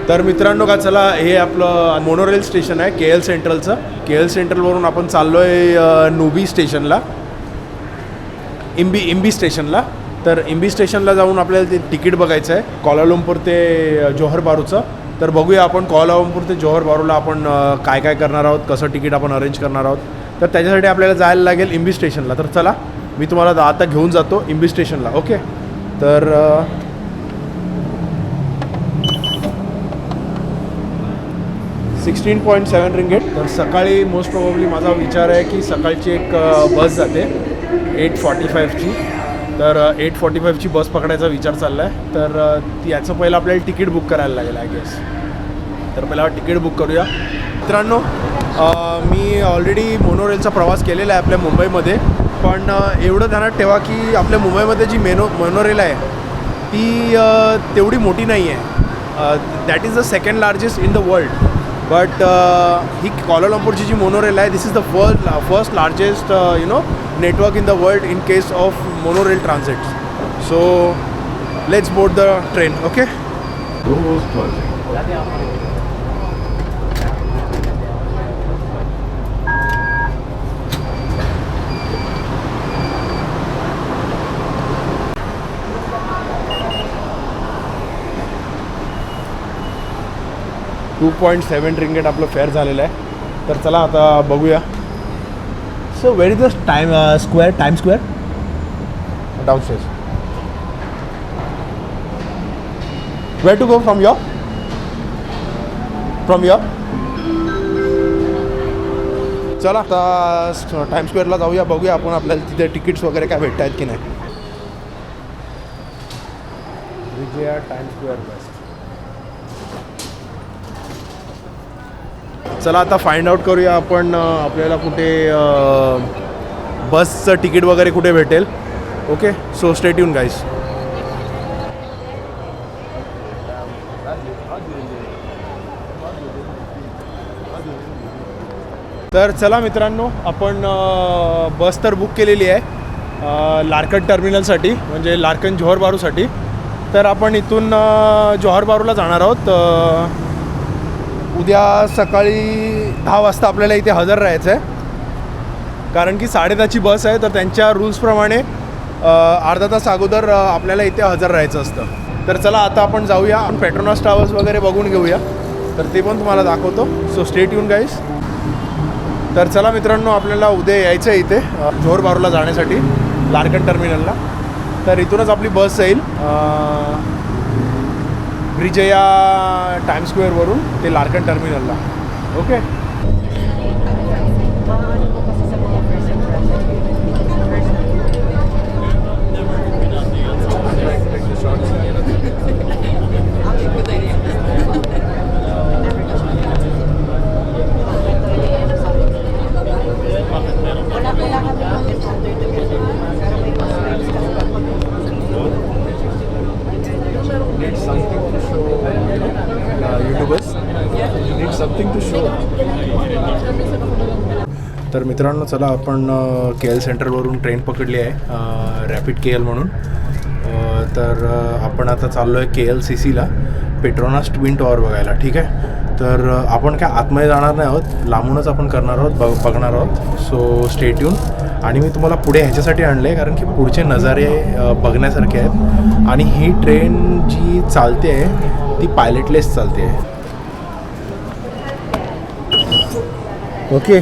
तर मित्रांनो का चला, हे आपलं मोनोरेल स्टेशन आहे KL सेंट्रलचं. KL सेंट्रलवरून आपण चाललो आहे नुबी स्टेशनला, इम्बी स्टेशनला. तर इम्बी स्टेशनला जाऊन आपल्याला ते तिकीट बघायचं आहे क्वालालंपूर ते जोहर बारूचं. तर बघूया आपण क्वालालंपूर ते जोहर बारूला आपण काय काय करणार आहोत, कसं तिकीट आपण अरेंज करणार आहोत. तर त्याच्यासाठी आपल्याला जायला लागेल इम्बी स्टेशनला. तर चला, मी तुम्हाला आता घेऊन जातो इम्बी स्टेशनला. ओके, तर 16.7 रिंगेट. तर सकाळी मोस्ट प्रॉब्ली माझा विचार आहे की सकाळची एक बस जाते 8:45ची. तर 8:45ची बस पकडायचा विचार चालला आहे. तर याचं पहिलं आपल्याला तिकीट बुक करायला लागेल आय गेस. तर पहिला तिकीट बुक करूया. मित्रांनो, मी ऑलरेडी मोनोरेलचा प्रवास केलेला आहे आपल्या मुंबईमध्ये. पण एवढं ध्यानात ठेवा की आपल्या मुंबईमध्ये जी मोनोरेल आहे ती तेवढी मोठी नाही आहे. That is the second largest in the world. But ही क्वालालंपूरची जी मोनोरेल आहे, this is the first largest network in the world in case of monorail transit. So let's board the train. Okay, Doors closing. 2.7 ringgit आपलं fair झालेलं आहे. तर चला आता बघूया. So where is the Times Square? Downstairs. Where to go from here? From here? चला आता times स्क्वेअरला जाऊया, बघूया आपण आपल्याला तिथे तिकीट्स वगैरे काय भेटत आहेत की नाही. Vijaya times square best. चला आता फाइंड आउट करूया आपण आपल्याला कुठे बसचं तिकीट वगैरे कुठे भेटेल. Okay, so stay tune guys. तर चला मित्रांनो, आपण बस तर बुक केलेली आहे लारकन टर्मिनलसाठी, म्हणजे लारकन जोहर बारूसाठी. तर आपण इथून जोहर बारूला जाणार आहोत. उद्या सकाळी 10 वाजता आपल्याला इथे हजर राहायचं आहे, कारण की 10:30ची बस आहे. तर त्यांच्या रूल्सप्रमाणे अर्धा तास अगोदर आपल्याला इथे हजर राहायचं असतं. तर चला आता आपण जाऊया, आपण पेट्रोनास टावर्स वगैरे बघून घेऊया. तर ते पण तुम्हाला दाखवतो. So stay tune guys. तर चला मित्रांनो, आपल्याला उद्या यायचं आहे इथे जोहर बारूला जाण्यासाठी लारकन टर्मिनलला. तर इथूनच आपली बस जाईल विजया टाइम्स स्क्वेअरवरून ते लारकन टर्मिनलला. ओके, तर मित्रांनो चला, आपण KL सेंट्रलवरून ट्रेन पकडली आहे रॅपिड KL म्हणून. तर आपण आता चाललो आहे KLCCला पेट्रोनास ट्विन टॉवर बघायला. ठीक आहे, तर आपण काय आतमध्ये जाणार नाही आहोत, लांबूनच आपण करणार आहोत, बघणार आहोत. So stay tune. आणि मी तुम्हाला पुढे ह्याच्यासाठी आणलं आहे कारण की पुढचे नजारे बघण्यासारखे आहेत. आणि ही ट्रेन जी चालते आहे ती पायलटलेस चालते आहे. Okay,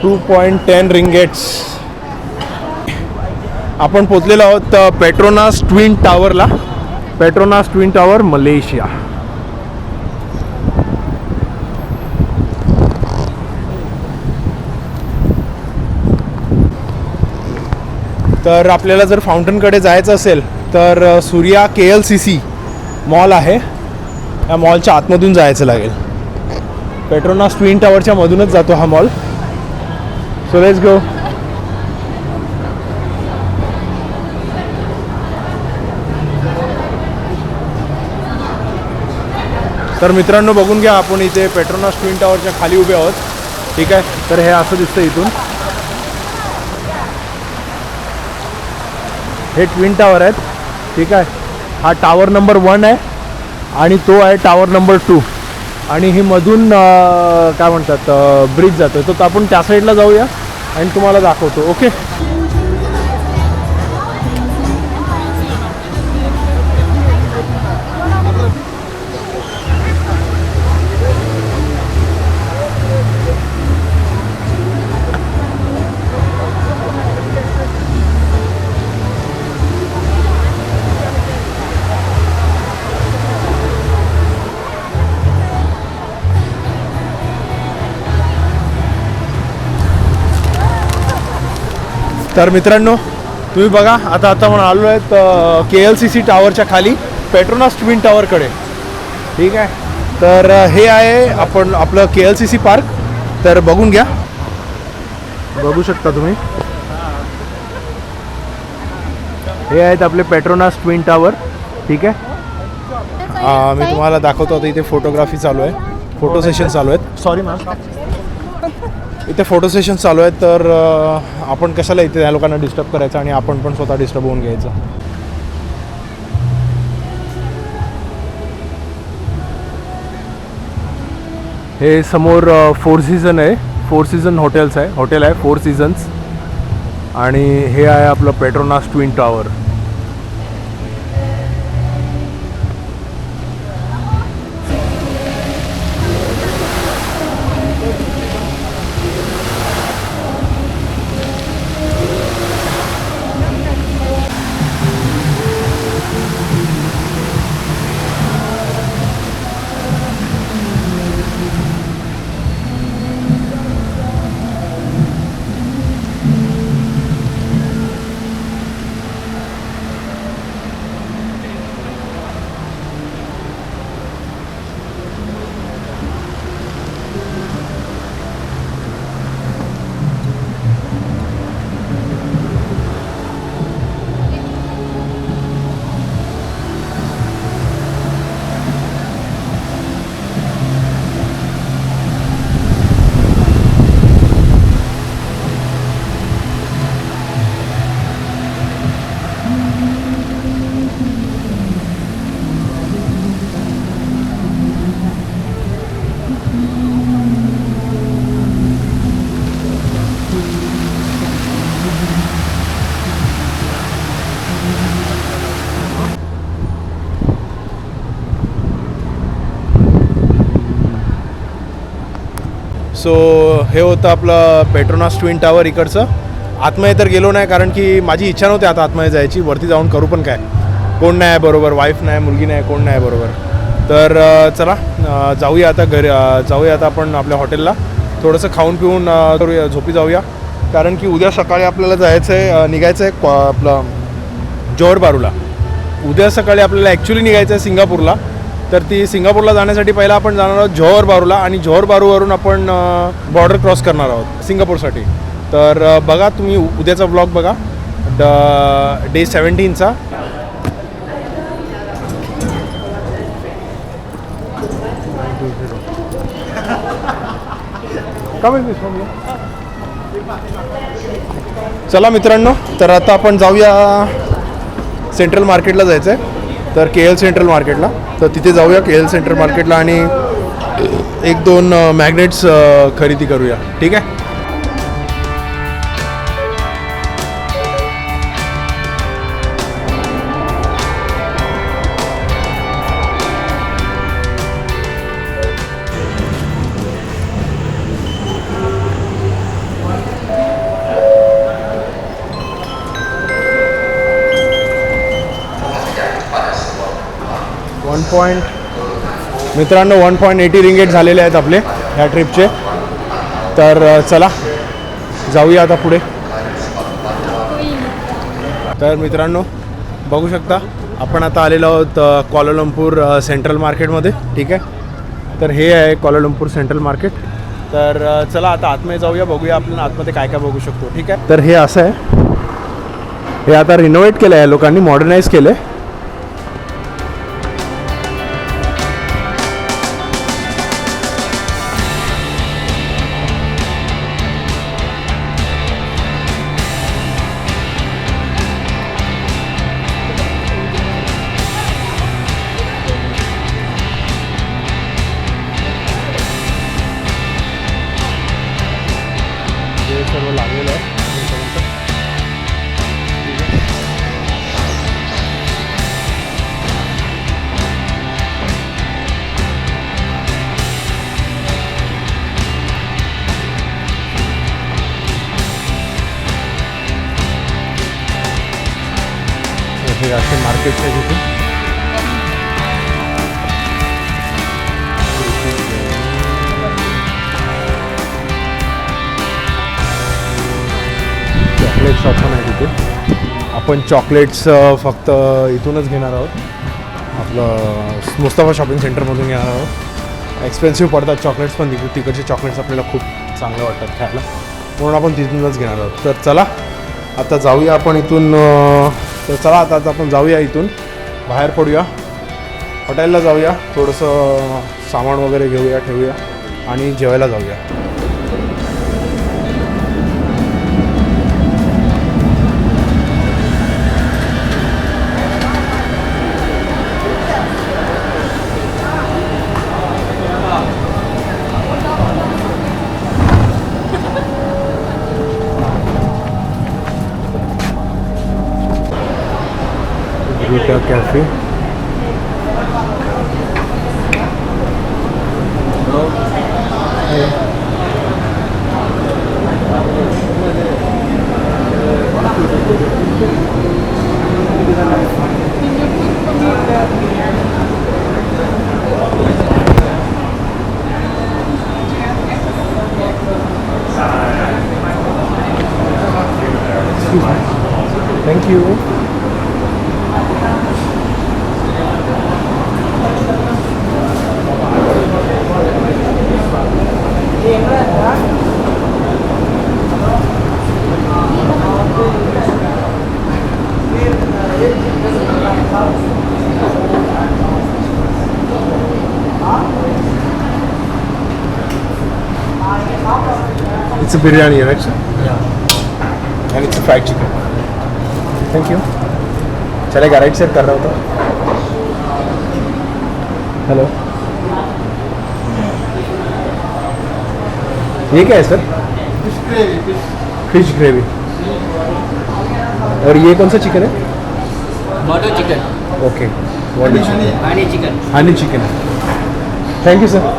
2.10 ringgits. आपण पोचलेलो आहोत पेट्रोनास ट्विन टॉवरला. Petronas twin tower Malaysia. तर आपल्याला जर फाउंटनकडे जायचं असेल तर सूर्या KLCC मॉल आहे, या मॉलच्या आतमधून जायचं लागेल. पेट्रोनास ट्विन टॉवरच्या मधूनच जातो हा मॉल. So let's go. तर मित्रांनो बघून घ्या, आपण इथे पेट्रोनास ट्विन टॉवरच्या खाली उभे आहोत. ठीक आहे, तर हे असं दिसतं इथून. हे ट्विन टॉवर आहेत. ठीक आहे, हा टावर नंबर 1 आहे आणि तो आहे टावर नंबर 2 आणि ही मधून काय म्हणतात ब्रिज जातो तर आपण त्या साईडला जाऊया आणि तुम्हाला दाखवतो. ओके. तर मित्रांनो तुम्ही बघा आता आपण आलो आहेत KLCC टावरच्या खाली पेट्रोनास ट्विन टावरकडे. ठीक आहे. तर हे आहे आपण आपलं KLCC पार्क. तर बघून घ्या, बघू शकता तुम्ही. हे आहेत आपले पेट्रोनास ट्विन टावर. ठीक आहे. मी तुम्हाला दाखवतो आता इथे फोटोग्राफी चालू आहे, फोटो सेशन चालू आहेत. सॉरी मॅम, इथे फोटो सेशन चालू आहेत. तर आपण कशाला इथे त्या लोकांना डिस्टर्ब करायचं आणि आपण पण स्वतः डिस्टर्ब होऊन घ्यायचं. हे समोर 4 सीझन आहे, 4 सीझन हॉटेल आहे 4 सीझन्स. आणि हे आहे आपलं पेट्रोनास ट्विन टावर. सो हे होतं आपलं पेट्रोनास ट्विन टावर इकडचं. आतमध्ये तर गेलो नाही कारण की माझी इच्छा नव्हती आता आतमध्ये जायची. वरती जाऊन करू पण काय, कोण नाही आहे बरोबर, वाईफ नाही, मुलगी नाही, कोण नाही बरोबर. तर चला जाऊया आता जाऊया आता आपण आपल्या हॉटेलला. थोडंसं खाऊन पिऊन करूया, झोपी जाऊया. कारण की उद्या सकाळी आपल्याला जायचं आहे, निघायचं आहे आपलं जोहर बारूला. उद्या सकाळी आपल्याला ॲक्च्युली निघायचं आहे सिंगापूरला. तर ती सिंगापूरला जाण्यासाठी पहिला आपण जाणार आहोत जोहर बारूला आणि जोहर बारूवरून आपण बॉर्डर क्रॉस करणार आहोत सिंगापूरसाठी. तर बघा तुम्ही उद्याचा ब्लॉग बघा, डे 17चा. चला मित्रांनो, तर आता आपण जाऊया सेंट्रल मार्केटला जायचं आहे. तर KL सेंट्रल मार्केटला, तर तिथे जाऊया KL सेंट्रल मार्केटला आणि 1-2 मॅग्नेट्स खरेदी करूया. ठीक आहे. मित्रांनो 1.80 रिंगेट झालेले आहेत आपले ह्या ट्रिपचे. तर चला जाऊया आता पुढे. तर मित्रांनो बघू शकता आपण आता आलेलो आहोत क्वालालंपूर सेंट्रल मार्केटमध्ये. ठीक आहे. तर हे आहे क्वालालंपूर सेंट्रल मार्केट. तर चला आता आतमध्ये जाऊया, बघूया आपण आतमध्ये काय काय बघू शकतो. ठीक आहे. तर हे असं आहे, हे आता रिनोव्हेट केलं आहे लोकांनी, मॉडर्नाइज केलं आहे. बिस्किट्स आहे तिथे. चॉकलेट शॉप पण आहे तिथे. आपण चॉकलेट्स फक्त इथूनच घेणार आहोत, आपलं मुस्तफा शॉपिंग सेंटरमधून घेणार आहोत. एक्सपेन्सिव्ह पडतात चॉकलेट्स, पण तिकडचे चॉकलेट्स आपल्याला खूप चांगले वाटतात खायला, म्हणून आपण तिथूनच घेणार आहोत. तर चला आता जाऊया आपण इथून. तर चला आता आपण जाऊया इथून, बाहेर पडूया, हॉटेलला जाऊया, थोडंसं सामान वगैरे घेऊया, ठेवूया आणि जेवायला जाऊया. Vita Cafe. Thank you. It's a biryani, right, sir? Yeah. And it's a fried chicken. Thank you. चलेगा, राइट साइड कर रहा होता. हेलो, ये क्या है सर? Fish gravy. और ये कौन सा चिकन है? Butter chicken. Okay, body chicken, honey chicken. Honey chicken. Thank you sir.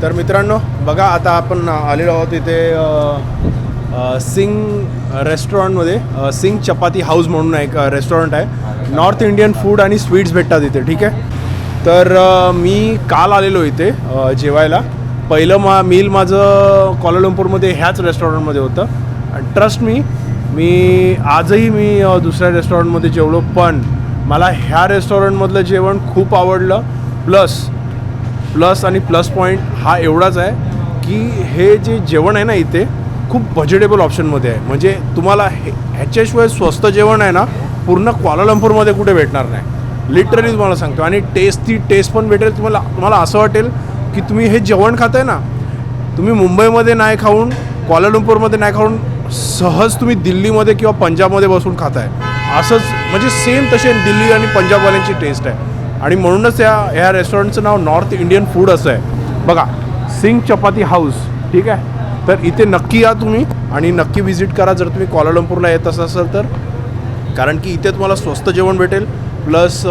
तर मित्रांनो बघा, आता आपण आलेलो आहोत इथे सिंग रेस्टॉरंटमध्ये. सिंग चपाती हाऊस म्हणून एक रेस्टॉरंट आहे. नॉर्थ इंडियन फूड आणि स्वीट्स भेटतात इथे, ठीक आहे. तर मी काल आलेलो इथे जेवायला. पहिलं मील माझं कोलालंपूरमध्ये ह्याच रेस्टॉरंटमध्ये होतं. आणि ट्रस्ट मी आजही दुसऱ्या रेस्टॉरंटमध्ये जेवलो, पण मला ह्या रेस्टॉरंटमधलं जेवण खूप आवडलं. प्लस पॉईंट हा एवढाच आहे की हे जे जेवण आहे ना इथे खूप बजेटेबल ऑप्शनमध्ये आहे. म्हणजे तुम्हाला ह्याच्याशिवाय स्वस्त जेवण आहे ना पूर्ण क्वालालंपूरमध्ये कुठे भेटणार नाही, लिटरली तुम्हाला सांगतो. आणि टेस्ट पण भेटेल तुम्हाला असं वाटेल की तुम्ही हे जेवण खाताय ना, तुम्ही मुंबईमध्ये नाही खाऊन, क्वालालंपूरमध्ये नाही खाऊन, सहज तुम्ही दिल्लीमध्ये किंवा पंजाबमध्ये बसून खाताय. असंच म्हणजे सेम तसे दिल्ली आणि पंजाबवाल्यांची टेस्ट आहे. आणि म्हणूनच ह्या रेस्टॉरंटचं नाव नॉर्थ इंडियन फूड असं आहे. बघा, सिंग चपाती हाऊस, ठीक आहे. तर इथे नक्की या तुम्ही आणि नक्की व्हिजिट करा जर तुम्ही क्वालालंपूरला येत असाल तर, कारण की इथे तुम्हाला स्वस्त जेवण भेटेल, प्लस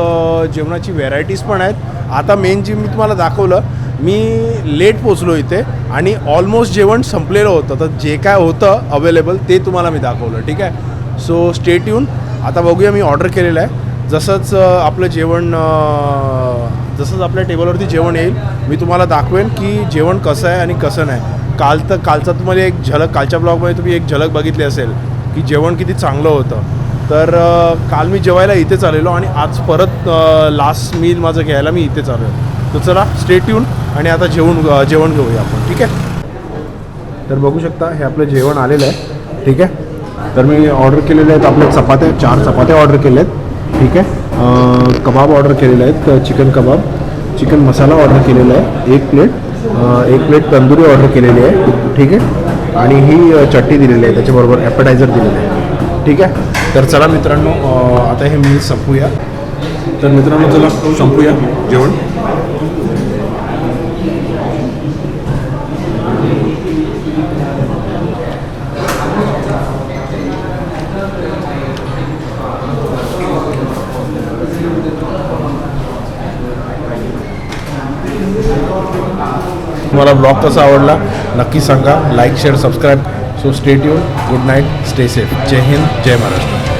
जेवणाची व्हेरायटीज पण आहेत. आता मेन जे मी तुम्हाला दाखवलं, मी लेट पोचलो इथे आणि ऑलमोस्ट जेवण संपलेलं होतं. तर जे काय होतं अवेलेबल ते तुम्हाला मी दाखवलं, ठीक आहे. So stay tune. आता बघूया, मी ऑर्डर केलेलं आहे. जसंच आपलं जेवण जसंच आपल्या टेबलवरती जेवण येईल मी तुम्हाला दाखवेन की जेवण कसं आहे आणि कसं नाही. कालचा तुम्हाला एक झलक, कालच्या ब्लॉगमध्ये तुम्ही एक झलक बघितली असेल की जेवण किती चांगलं होतं. तर काल मी जेवायला इथेच आलेलो आणि आज परत लास्ट मील माझं घ्यायला मी इथेच आलो. तर चला स्टे ट्यून आणि आता जेवण घेऊया आपण, ठीक आहे. तर बघू शकता हे आपलं जेवण आलेलं आहे, ठीक आहे. तर मी ऑर्डर केलेले आहेत आपल्या चपात्या 4 चपात्या ऑर्डर केल्या आहेत. ठीक आहे. कबाब ऑर्डर केलेले आहेत, चिकन कबाब, चिकन मसाला ऑर्डर केलेला आहे 1 प्लेट तंदुरी ऑर्डर केलेली आहे. ठीक आहे. आणि ही चटणी दिलेली आहे, त्याच्याबरोबर ॲपेटायझर दिलेलं आहे. ठीक आहे. तर चला मित्रांनो, आता हे मील संपूया. तर मित्रांनो चला संपूया जेवण. तुम्हाला ब्लॉग कसा आवडला नक्की सांगा. Like share subscribe. So stay tuned. Good night. Stay safe. जय हिंद. जय महाराष्ट्र.